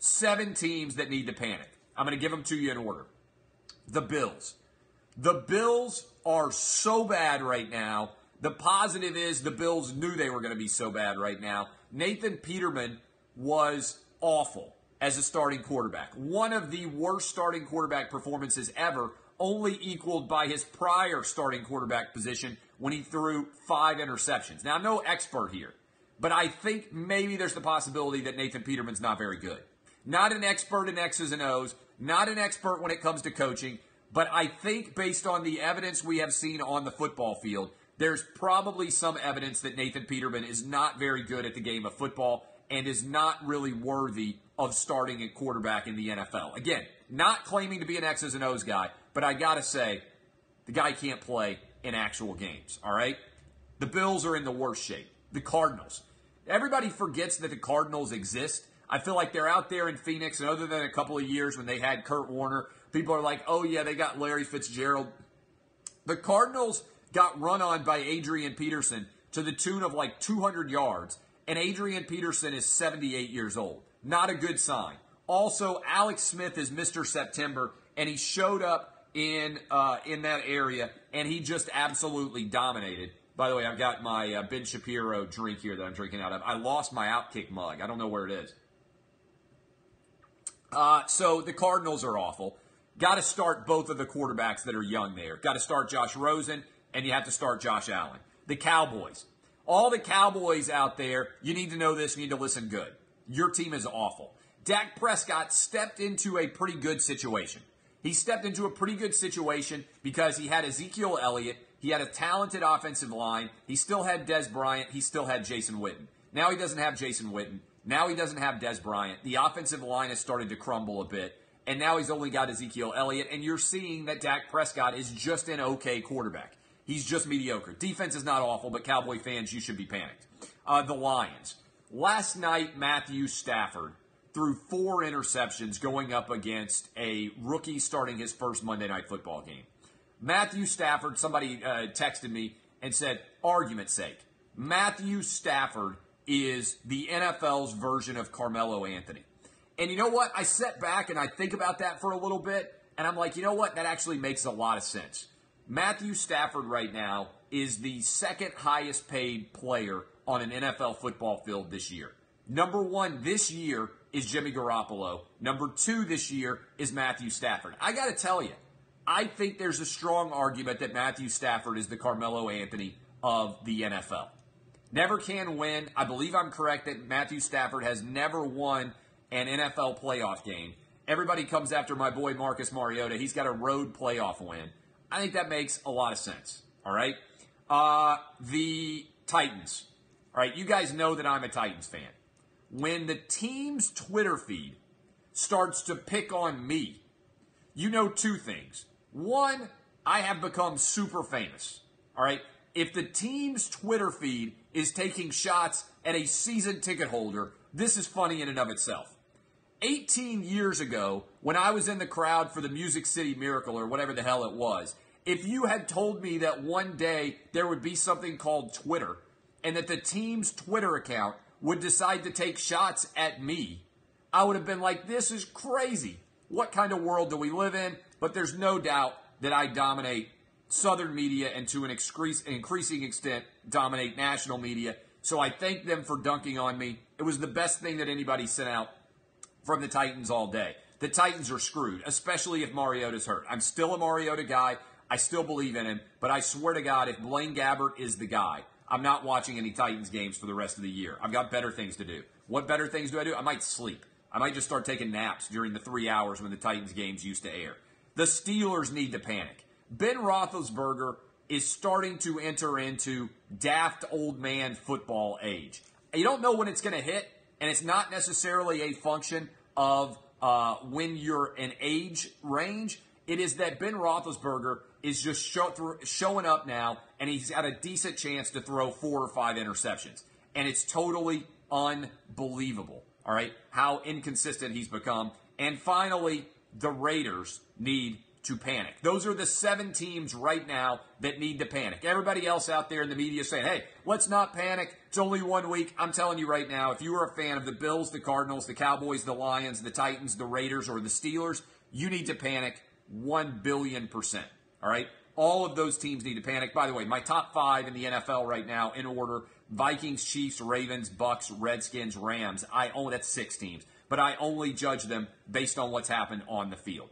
7 teams that need to panic. I'm going to give them to you in order. The Bills. The Bills are so bad right now. The positive is the Bills knew they were going to be so bad right now. Nathan Peterman was awful as a starting quarterback. One of the worst starting quarterback performances ever, only equaled by his prior starting quarterback position when he threw 5 interceptions. Now, I'm no expert here, but I think maybe there's the possibility that Nathan Peterman's not very good. Not an expert in X's and O's, not an expert when it comes to coaching, but I think based on the evidence we have seen on the football field, there's probably some evidence that Nathan Peterman is not very good at the game of football and is not really worthy of starting at quarterback in the NFL. Again, not claiming to be an X's and O's guy, but I got to say, the guy can't play in actual games, all right? The Bills are in the worst shape. The Cardinals. Everybody forgets that the Cardinals exist. I feel like they're out there in Phoenix, and other than a couple of years when they had Kurt Warner, people are like, oh, yeah, they got Larry Fitzgerald. The Cardinals got run on by Adrian Peterson to the tune of like 200 yards, and Adrian Peterson is 78 years old. Not a good sign. Also, Alex Smith is Mr. September, and he showed up in that area, and he just absolutely dominated. By the way, I've got my Ben Shapiro drink here that I'm drinking out of. I lost my Outkick mug. I don't know where it is. So the Cardinals are awful. Got to start both of the quarterbacks that are young there. Got to start Josh Rosen, and you have to start Josh Allen. The Cowboys. All the Cowboys out there, you need to know this, you need to listen good. Your team is awful. Dak Prescott stepped into a pretty good situation. He stepped into a pretty good situation because he had Ezekiel Elliott, he had a talented offensive line, he still had Dez Bryant, he still had Jason Witten. Now he doesn't have Jason Witten. Now he doesn't have Dez Bryant. The offensive line has started to crumble a bit, and now he's only got Ezekiel Elliott, and you're seeing that Dak Prescott is just an okay quarterback. He's just mediocre. Defense is not awful, but Cowboy fans, you should be panicked. The Lions. Last night, Matthew Stafford threw 4 interceptions going up against a rookie starting his first Monday Night Football game. Matthew Stafford, somebody texted me and said, argument's sake, Matthew Stafford is the NFL's version of Carmelo Anthony. And you know what? I sat back and I think about that for a little bit, and I'm like, you know what? That actually makes a lot of sense. Matthew Stafford right now is the second highest paid player on an NFL football field this year. Number 1 this year is Jimmy Garoppolo. Number 2 this year is Matthew Stafford. I got to tell you, I think there's a strong argument that Matthew Stafford is the Carmelo Anthony of the NFL. Never can win. I believe I'm correct that Matthew Stafford has never won an NFL playoff game. Everybody comes after my boy Marcus Mariota. He's got a road playoff win. I think that makes a lot of sense. All right. The Titans. All right. You guys know that I'm a Titans fan. When the team's Twitter feed starts to pick on me, you know 2 things. 1, I have become super famous. All right. If the team's Twitter feed is taking shots at a season ticket holder, this is funny in and of itself. 18 years ago, when I was in the crowd for the Music City Miracle or whatever the hell it was, if you had told me that one day there would be something called Twitter and that the team's Twitter account would decide to take shots at me, I would have been like, this is crazy. What kind of world do we live in? But there's no doubt that I dominate Southern media and to an increasing extent dominate national media. So I thank them for dunking on me. It was the best thing that anybody sent out from the Titans all day. The Titans are screwed, especially if Mariota's hurt. I'm still a Mariota guy. I still believe in him. But I swear to God, if Blaine Gabbert is the guy, I'm not watching any Titans games for the rest of the year. I've got better things to do. What better things do? I might sleep. I might just start taking naps during the 3 hours when the Titans games used to air. The Steelers need to panic. Ben Roethlisberger is starting to enter into daft old man football age. You don't know when it's going to hit, and it's not necessarily a function of when you're in age range. It is that Ben Roethlisberger is just showing up now, and he's got a decent chance to throw 4 or 5 interceptions. And it's totally unbelievable, all right, how inconsistent he's become. And finally, the Raiders need to panic. Those are the 7 teams right now that need to panic. Everybody else out there in the media is saying, hey, let's not panic. It's only 1 week. I'm telling you right now, if you are a fan of the Bills, the Cardinals, the Cowboys, the Lions, the Titans, the Raiders, or the Steelers, you need to panic 1 billion %. All right? All of those teams need to panic. By the way, my top 5 in the NFL right now in order: Vikings, Chiefs, Ravens, Bucks, Redskins, Rams. That's 6 teams. But I only judge them based on what's happened on the field.